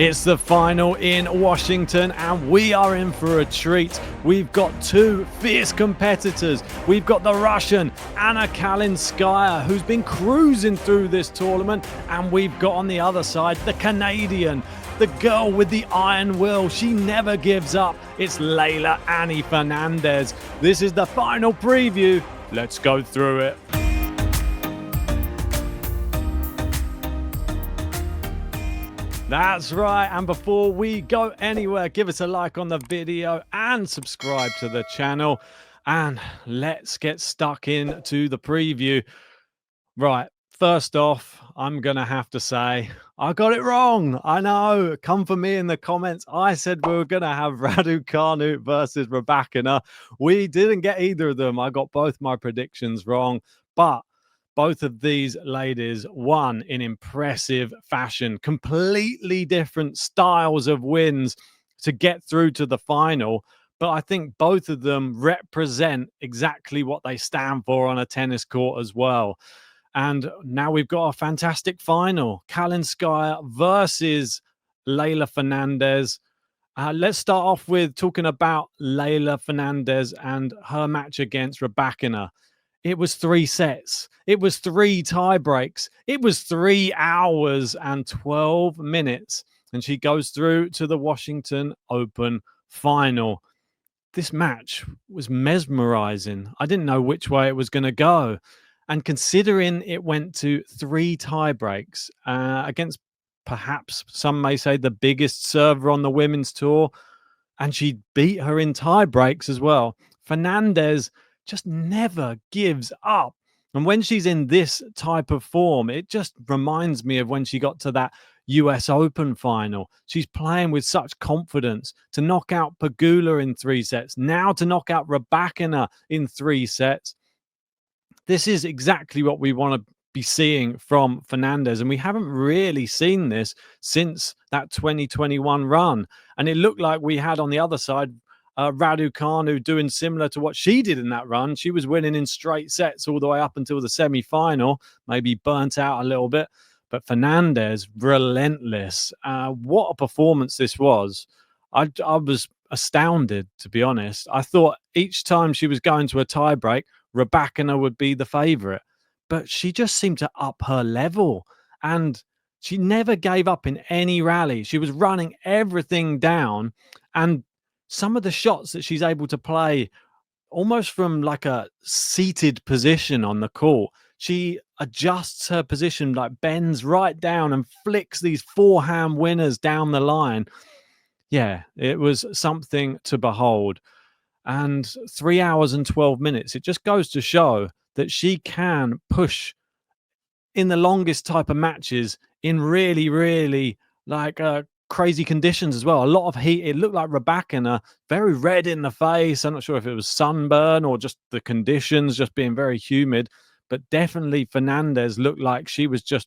It's the final in Washington and we are in for a treat. We've got two fierce competitors. We've got the Russian Anna Kalinskaya, who's been cruising through this tournament, and we've got on the other side the Canadian, the girl with the iron will. She never gives up. It's Leylah Annie Fernandez. This is the final preview. Let's go through it. That's right, and before we go anywhere, give us a like on the video and subscribe to the channel, and let's get stuck into the preview. Right, first off, I'm gonna have to say I got it wrong. I know, come for me in the comments. I said we were gonna have Raducanu versus Rybakina. We didn't get either of them. I got both my predictions wrong, but both of these ladies won in impressive fashion, completely different styles of wins to get through to the final. But I think both of them represent exactly what they stand for on a tennis court as well. And now we've got a fantastic final. Kalinskaya versus Leylah Fernandez. Let's start off with talking about Leylah Fernandez and her match against Rybakina. It was 3 sets. It was 3 tie breaks. It was 3 hours and 12 minutes. And she goes through to the Washington Open final. This match was mesmerizing. I didn't know which way it was going to go. And considering it went to 3 tie breaks against perhaps some may say the biggest server on the women's tour, and she beat her in tie breaks as well, Fernandez just never gives up. And when she's in this type of form, it just reminds me of when she got to that US Open final. She's playing with such confidence to knock out Pegula in 3 sets, now to knock out Rybakina in 3 sets. This is exactly what we want to be seeing from Fernandez, and we haven't really seen this since that 2021 run. And it looked like we had on the other side Raducanu doing similar to what she did in that run. She was winning in straight sets all the way up until the semi-final, maybe burnt out a little bit. But Fernandez, relentless. What a performance this was. I was astounded, to be honest. I thought each time she was going to a tiebreak, Rybakina would be the favorite. But she just seemed to up her level. And she never gave up in any rally. She was running everything down. And some of the shots that she's able to play almost from like a seated position on the court, she adjusts her position, like bends right down and flicks these forehand winners down the line. Yeah, it was something to behold. And 3 hours and 12 minutes, it just goes to show that she can push in the longest type of matches in really, really like crazy conditions as well. A lot of heat. It looked like Rybakina, very red in the face. I'm not sure if it was sunburn or just the conditions just being very humid, but definitely Fernandez looked like she was just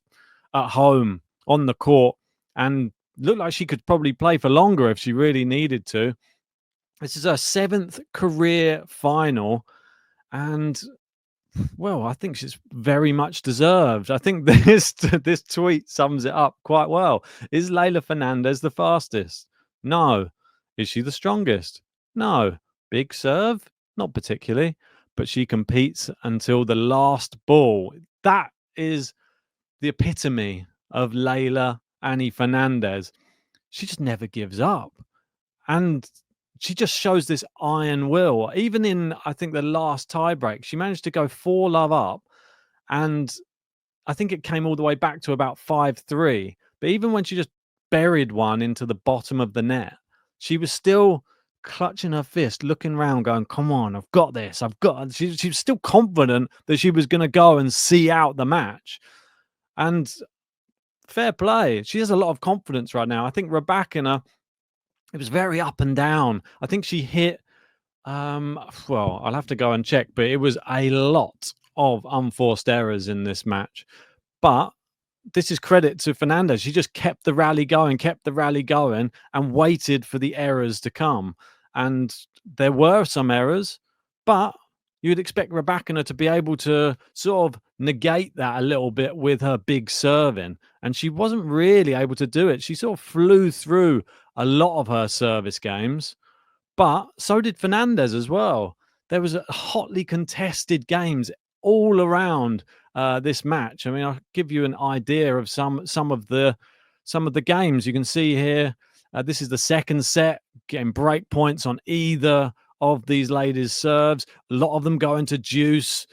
at home on the court and looked like she could probably play for longer if she really needed to. This is her 7th career final, and well, I think she's very much deserved. I think this tweet sums it up quite well. Is Leylah Fernandez the fastest? No. Is she the strongest? No. Big serve? Not particularly. But she competes until the last ball. That is the epitome of Leylah Annie Fernandez. She just never gives up. And she just shows this iron will. Even in, I think, the last tiebreak, she managed to go 4-love up. And I think it came all the way back to about 5-3. But even when she just buried one into the bottom of the net, she was still clutching her fist, looking around, going, come on, I've got this. I've got. She was still confident that she was going to go and see out the match. And fair play. She has a lot of confidence right now. I think Rybakina, it was very up and down. I think she hit, well, I'll have to go and check, but it was a lot of unforced errors in this match. But this is credit to Fernandez. She just kept the rally going, and waited for the errors to come. And there were some errors, but you'd expect Rybakina to be able to sort of negate that a little bit with her big serving, and she wasn't really able to do it. She sort of flew through a lot of her service games, but so did Fernandez as well. There was a hotly contested games all around this match. I mean, I'll give you an idea of some of the games. You can see here. This is the second set, getting break points on either of these ladies' serves. A lot of them going to deuce.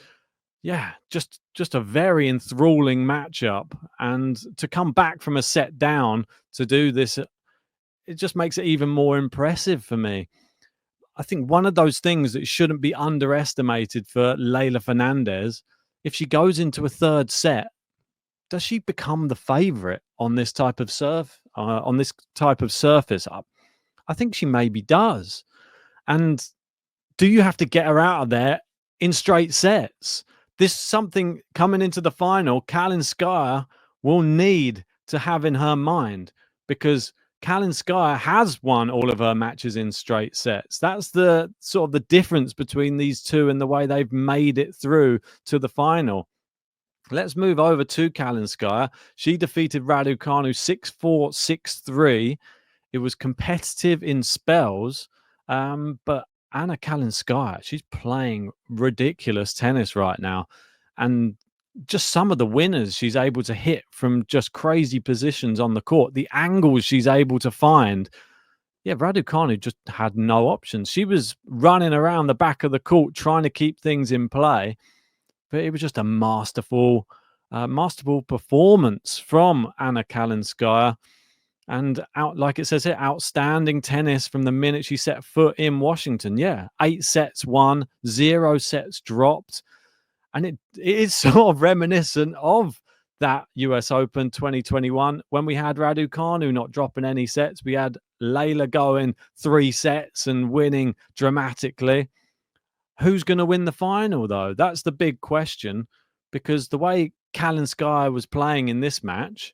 Yeah, just a very enthralling matchup. And to come back from a set down to do this, it just makes it even more impressive for me. I think one of those things that shouldn't be underestimated for Leylah Fernandez, if she goes into a third set, does she become the favorite on this type of surface? I think she maybe does. And do you have to get her out of there in straight sets? This something coming into the final, Kalinskaya will need to have in her mind, because Kalinskaya has won all of her matches in straight sets. That's the sort of the difference between these two and the way they've made it through to the final. Let's move over to Kalinskaya. She defeated Raducanu 6-4, 6-3. It was competitive in spells, but Anna Kalinskaya, she's playing ridiculous tennis right now. And just some of the winners she's able to hit from just crazy positions on the court, the angles she's able to find. Yeah, Raducanu just had no options. She was running around the back of the court trying to keep things in play, but it was just a masterful performance from Anna Kalinskaya. And like it says here, outstanding tennis from the minute she set foot in Washington. Yeah, 8 sets won, 0 sets dropped. And it is sort of reminiscent of that US Open 2021 when we had Raducanu not dropping any sets. We had Leylah going 3 sets and winning dramatically. Who's going to win the final, though? That's the big question, because the way Kalinskaya was playing in this match,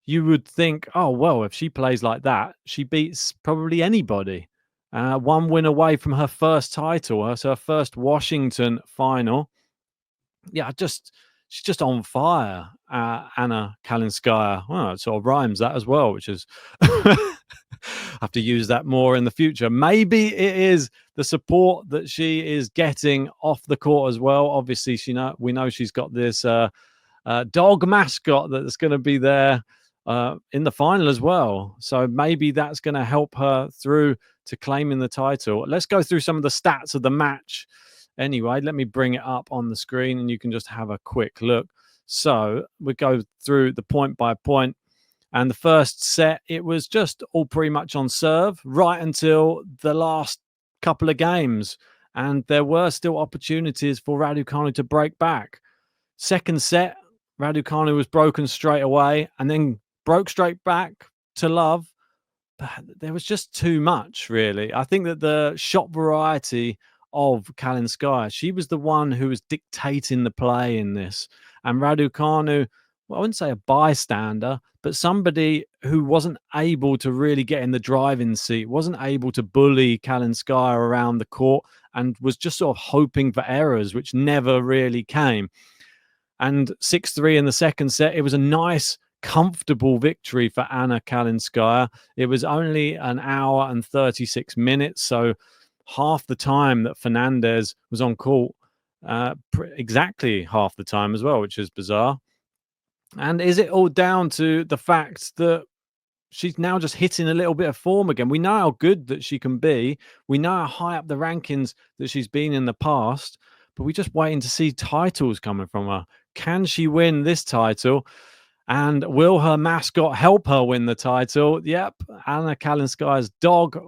you would think, oh, well, if she plays like that, she beats probably anybody. One win away from her first title, so her first Washington final. Yeah, she's just on fire, Anna Kalinskaya. Well, it sort of rhymes that as well, which is have to use that more in the future. Maybe it is the support that she is getting off the court as well. Obviously, we know she's got this dog mascot that's going to be there in the final as well. So maybe that's going to help her through to claiming the title. Let's go through some of the stats of the match. Anyway, let me bring it up on the screen and you can just have a quick look. So we go through the point by point. And the first set, it was just all pretty much on serve right until the last couple of games. And there were still opportunities for Raducanu to break back. Second set, Raducanu was broken straight away and then broke straight back to love. But there was just too much, really. I think that the shot variety of Kalinskaya, she was the one who was dictating the play in this. And Raducanu, well, I wouldn't say a bystander, but somebody who wasn't able to really get in the driving seat, wasn't able to bully Kalinskaya around the court, and was just sort of hoping for errors, which never really came. And 6-3 in the second set, it was a nice, comfortable victory for Anna Kalinskaya. It was only an hour and 36 minutes, so half the time that Fernandez was on court, exactly half the time as well, which is bizarre. And is it all down to the fact that she's now just hitting a little bit of form again? We know how good that she can be. We know how high up the rankings that she's been in the past, but we're just waiting to see titles coming from her. Can she win this title? And will her mascot help her win the title? Yep, Anna Kalinskaya's dog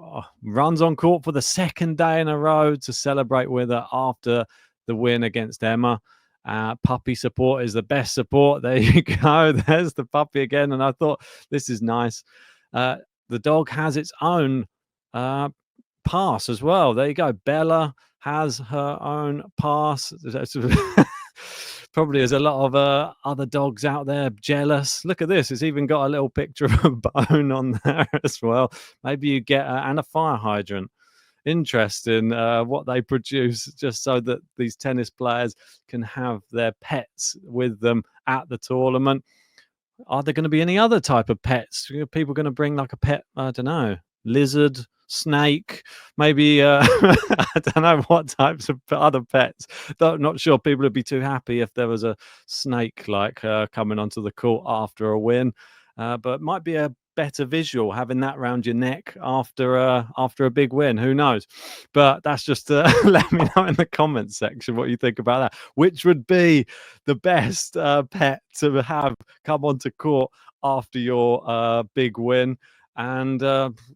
runs on court for the second day in a row to celebrate with her after the win against Emma. Puppy support is the best support. There you go. There's the puppy again. And I thought, this is nice. The dog has its own pass as well. There you go. Bella has her own pass. Probably there's a lot of other dogs out there jealous. Look at this. It's even got a little picture of a bone on there as well. Maybe you get and a fire hydrant. interesting what they produce, just so that these tennis players can have their pets with them at the tournament. Are there going to be any other type of pets? Are people going to bring like a pet, I don't know, lizard, snake, maybe I don't know what types of other pets. Not sure people would be too happy if there was a snake like coming onto the court after a win, but it might be a better visual having that around your neck after a big win. Who knows? But that's just let me know in the comments section what you think about that. Which would be the best pet to have come onto court after your big win? And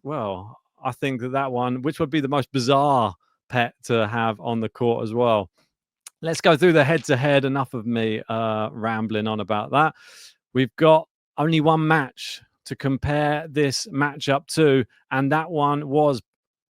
well, I think that one, which would be the most bizarre pet to have on the court as well. Let's go through the head-to-head. Enough of me rambling on about that. We've got only one match to compare this matchup to, and that one was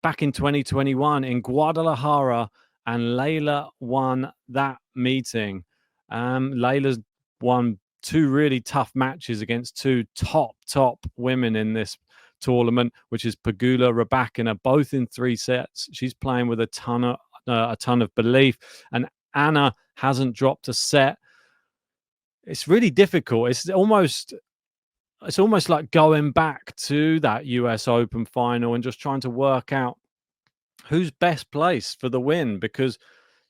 back in 2021 in Guadalajara, and Leylah won that meeting. Leylah's won two really tough matches against two top women in this tournament, which is Pegula Rybakina, both in 3 sets. She's playing with a ton of belief, and Anna hasn't dropped a set. It's really difficult. It's almost like going back to that US Open final and just trying to work out who's best placed for the win, because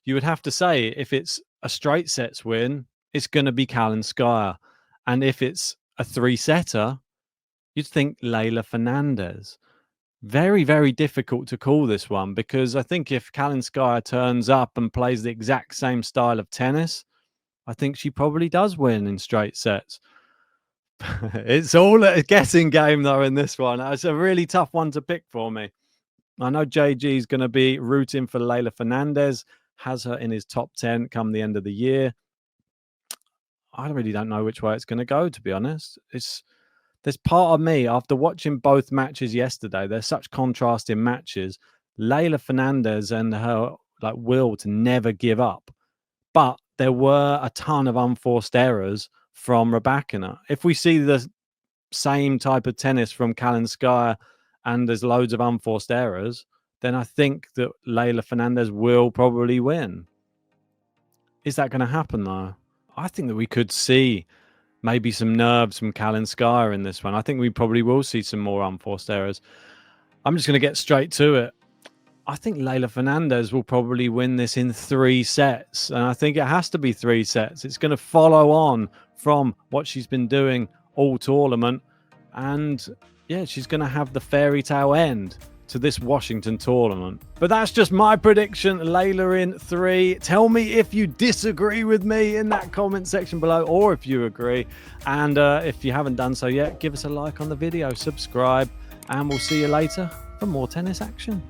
you would have to say if it's a straight sets win, it's going to be Kalinskaya, and if it's a 3-setter, you'd think Leylah Fernandez. Very, very difficult to call this one, because I think if Kalinskaya turns up and plays the exact same style of tennis, I think she probably does win in straight sets. It's all a guessing game, though, in this one. It's a really tough one to pick for me. I know JG is going to be rooting for Leylah Fernandez, has her in his top 10 come the end of the year. I really don't know which way it's going to go, to be honest. There's part of me, after watching both matches yesterday, there's such contrasting matches. Leylah Fernandez and her will to never give up. But there were a ton of unforced errors from Rybakina. If we see the same type of tennis from Kalinskaya and there's loads of unforced errors, then I think that Leylah Fernandez will probably win. Is that going to happen, though? I think that we could see maybe some nerves from Kalinskaya in this one. I think we probably will see some more unforced errors. I'm just going to get straight to it. I think Leylah Fernandez will probably win this in 3 sets. And I think it has to be 3 sets. It's going to follow on from what she's been doing all tournament. And yeah, she's going to have the fairy tale end to this Washington tournament. But that's just my prediction. Leylah in 3. Tell me if you disagree with me in that comment section below, or if you agree. And if you haven't done so yet, give us a like on the video, subscribe, and we'll see you later for more tennis action.